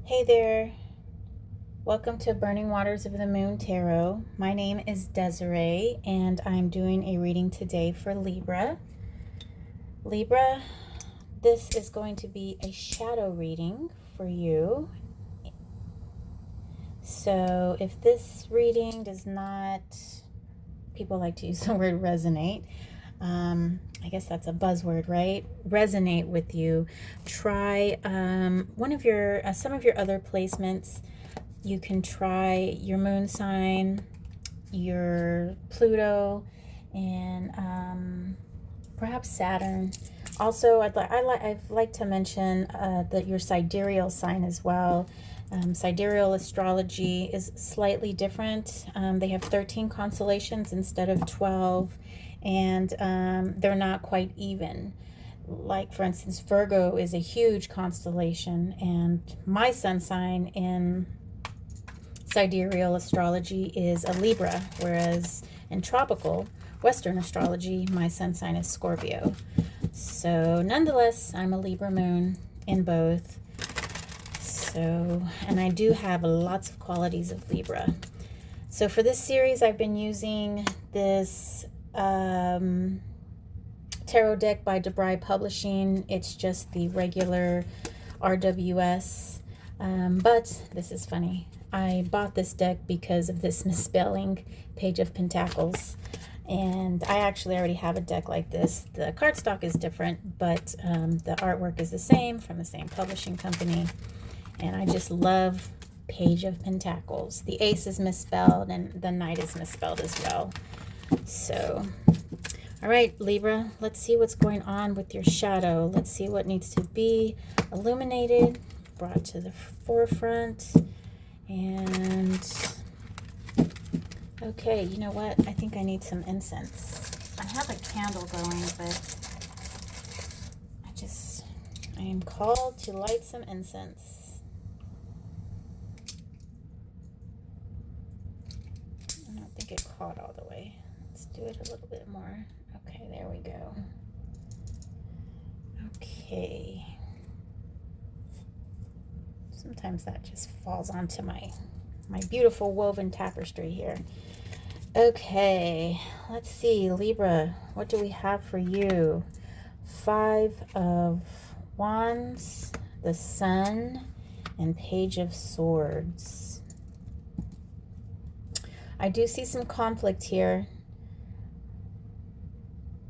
Hey there, welcome to Burning Waters of the Moon Tarot. My name is Desiree and I'm doing a reading today for Libra. Libra, this is going to be a shadow reading for you. So if this reading does not, people like to use the word resonate, I guess that's a buzzword, right? Resonate with you. Try one of your some of your other placements. You can try your moon sign, your Pluto, and perhaps Saturn. Also, I'd like to mention that your sidereal sign as well. Sidereal astrology is slightly different. They have 13 constellations instead of 12, and they're not quite even. Like, for instance, Virgo is a huge constellation, and my sun sign in sidereal astrology is a Libra, whereas in tropical Western astrology, my sun sign is Scorpio. So nonetheless, I'm a Libra moon in both. So, and I do have lots of qualities of Libra. So for this series, I've been using this tarot deck by Brigh Publishing. It's just the regular RWS. But this is funny. I bought this deck because of this misspelling, Page of Pentacles. And I actually already have a deck like this. The cardstock is different, but the artwork is the same from the same publishing company. And I just love Page of Pentacles. The ace is misspelled and the knight is misspelled as well. So, all right, Libra, let's see what's going on with your shadow. Let's see what needs to be illuminated, brought to the forefront. And okay, you know what? I think I need some incense. I have a candle going, but I am called to light some incense. I don't think it caught all the way. Let's do it a little bit more. Okay, there we go. Okay. Sometimes that just falls onto my beautiful woven tapestry here. Okay, let's see, Libra, what do we have for you? 5 of Wands, the Sun, and Page of Swords. I do see some conflict here.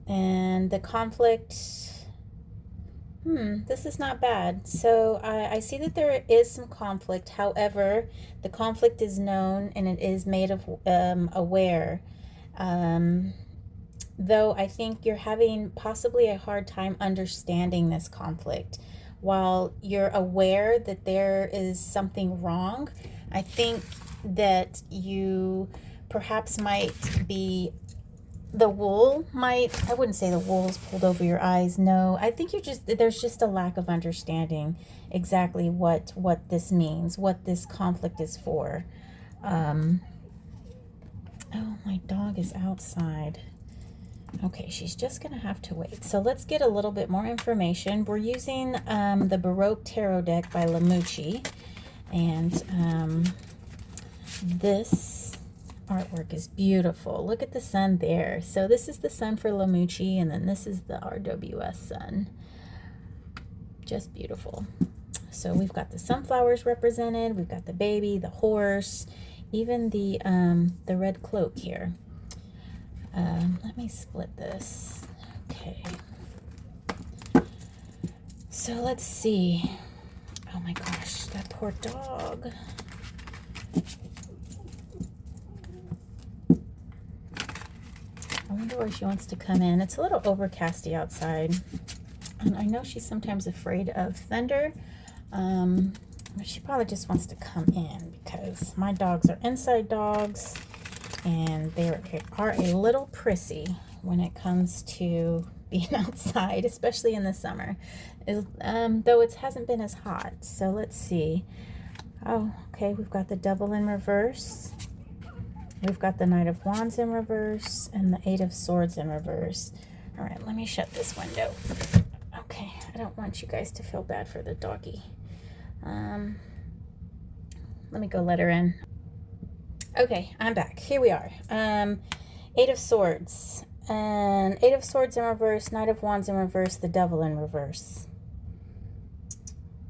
And the conflict, this is not bad. So I see that there is some conflict. However, the conflict is known and it is made of aware. Though I think you're having possibly a hard time understanding this conflict. While you're aware that there is something wrong, I think that you perhaps might be, the wool might, I wouldn't say the wool's pulled over your eyes. No, I think there's just a lack of understanding exactly what this means, what this conflict is for. Oh, my dog is outside. Okay, she's just gonna have to wait. So let's get a little bit more information. We're using the Baroque tarot deck by Mucci, and this artwork is beautiful. Look at the sun there. So this is the sun for Mucci, and then this is the RWS sun. Just beautiful. So we've got the sunflowers represented. We've got the baby, the horse, even the red cloak here. Let me split this. Okay. So let's see. Oh my gosh, that poor dog. I wonder where she wants to come in. It's a little overcasty outside. And I know she's sometimes afraid of thunder. But she probably just wants to come in because my dogs are inside dogs. And they are a little prissy when it comes to being outside, especially in the summer. Though it hasn't been as hot. So let's see. Oh, okay. We've got the Devil in reverse. We've got the Knight of Wands in reverse and the Eight of Swords in reverse. All right, let me shut this window. Okay, I don't want you guys to feel bad for the doggy. Let me go let her in. Okay, I'm back. Here we are. Eight of Swords. And Eight of Swords in reverse, Knight of Wands in reverse, the Devil in reverse.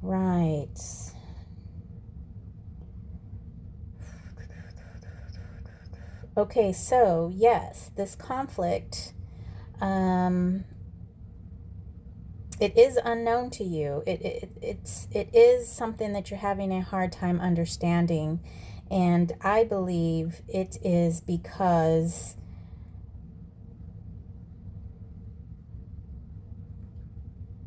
Right. Okay, so yes, this conflict, it is unknown to you. It is something that you're having a hard time understanding. And I believe it is because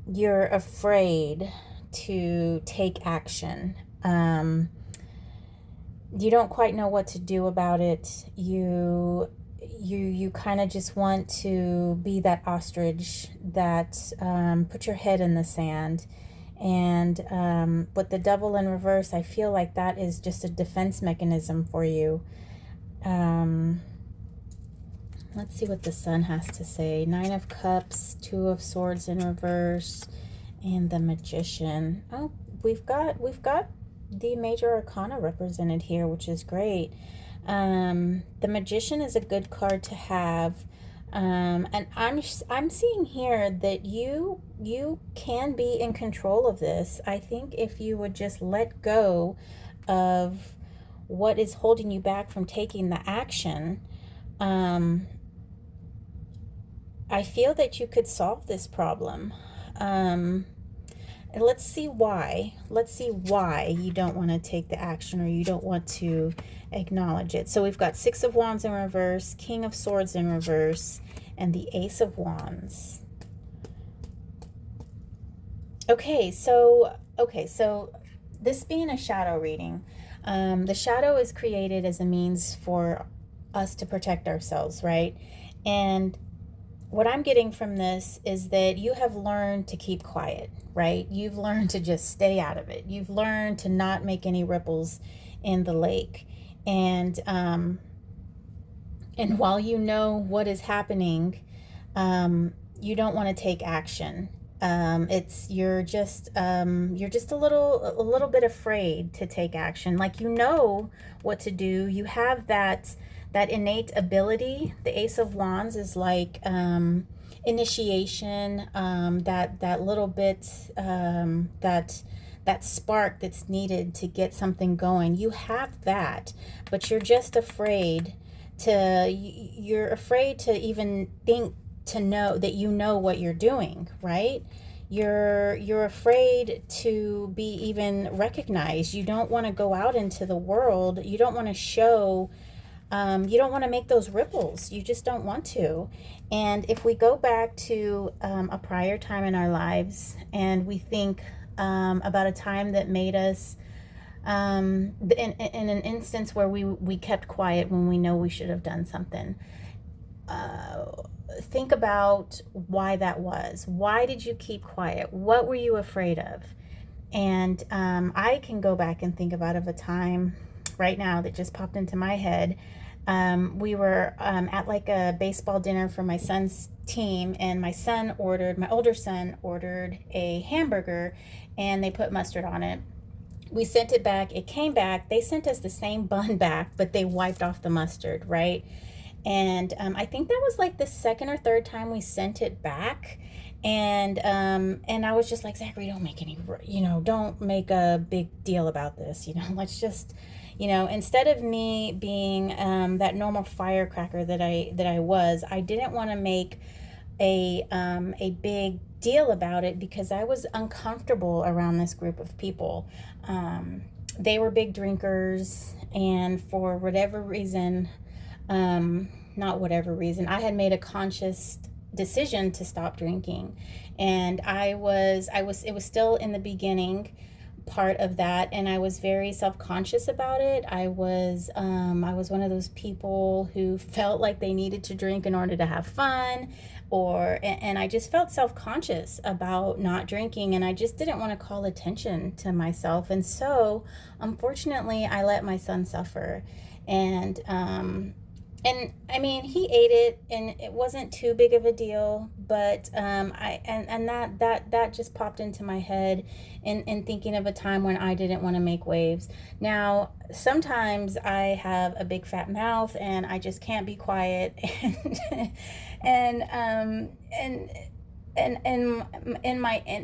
you're afraid to take action. You don't quite know what to do about it. You kind of just want to be that ostrich that put your head in the sand. And with the Devil in reverse, I feel like that is just a defense mechanism for you. Let's see what the Sun has to say. Nine of Cups, Two of Swords in reverse, and the Magician. Oh, we've got the major arcana represented here, which is great. The Magician is a good card to have. And I'm seeing here that you can be in control of this. I think if you would just let go of what is holding you back from taking the action, I feel that you could solve this problem. And let's see why. Let's see why you don't want to take the action, or you don't want to acknowledge it. So we've got Six of Wands in reverse, King of Swords in reverse, and the Ace of Wands. Okay, so this being a shadow reading, the shadow is created as a means for us to protect ourselves, right? And what I'm getting from this is that you have learned to keep quiet, right? You've learned to just stay out of it. You've learned to not make any ripples in the lake. And while you know what is happening, you don't want to take action. You're just a little bit afraid to take action. Like, you know what to do. You have that innate ability. The Ace of Wands is like initiation, that little bit, that spark that's needed to get something going. You have that, but you're just afraid you're afraid to even think, to know that you know what you're doing, right? You're afraid to be even recognized. You don't want to go out into the world. You don't want to show, you don't want to make those ripples. You just don't want to. And if we go back to a prior time in our lives, and we think about a time that made us, in an instance where we kept quiet when we know we should have done something, think about why that was. Why did you keep quiet? What were you afraid of? And I can go back and think about a time right now that just popped into my head. We were at like a baseball dinner for my son's team, and my older son ordered a hamburger, and they put mustard on it. We sent it back. It came back. They sent us the same bun back, but they wiped off the mustard, right? And I think that was like the second or third time we sent it back. And I was just like, Zachary, don't make a big deal about this. Let's just, instead of me being that normal firecracker that I was, I didn't want to make a big deal about it, because I was uncomfortable around this group of people. They were big drinkers, and for whatever reason, not whatever reason, I had made a conscious decision to stop drinking. And it was still in the beginning part of that, and I was very self-conscious about it. I was one of those people who felt like they needed to drink in order to have fun, and I just felt self-conscious about not drinking, and I just didn't want to call attention to myself. And so unfortunately, I let my son suffer. And And I mean, he ate it, and it wasn't too big of a deal. But that just popped into my head in thinking of a time when I didn't want to make waves. Now, sometimes I have a big fat mouth, and I just can't be quiet, and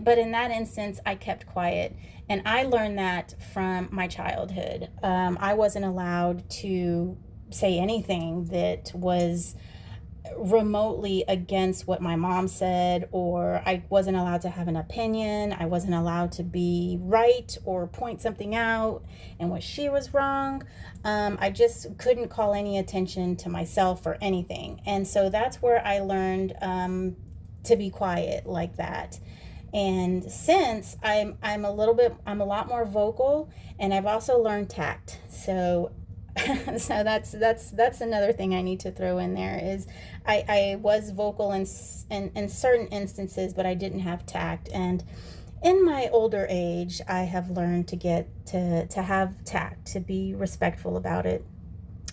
but in that instance, I kept quiet, and I learned that from my childhood. I wasn't allowed to say anything that was remotely against what my mom said, or I wasn't allowed to have an opinion. I wasn't allowed to be right or point something out and what she was wrong. I just couldn't call any attention to myself or anything. And so that's where I learned to be quiet like that. And since I'm a lot more vocal, and I've also learned tact. So so that's another thing I need to throw in there is I was vocal in certain instances, but I didn't have tact. And in my older age, I have learned to get to have tact, to be respectful about it.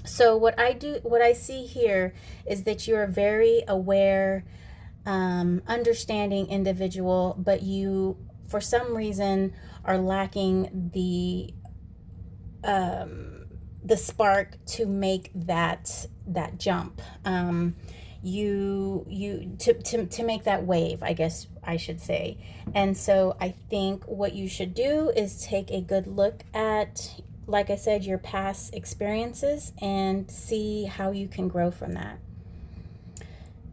So what I see here is that you're a very aware, understanding individual, but you, for some reason, are lacking the spark to make that jump. To make that wave, I guess I should say. And so I think what you should do is take a good look at, like I said, your past experiences and see how you can grow from that.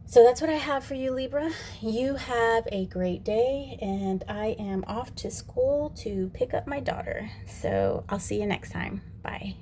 So that's what I have for you, Libra. You have a great day, and I am off to school to pick up my daughter. So I'll see you next time. Bye.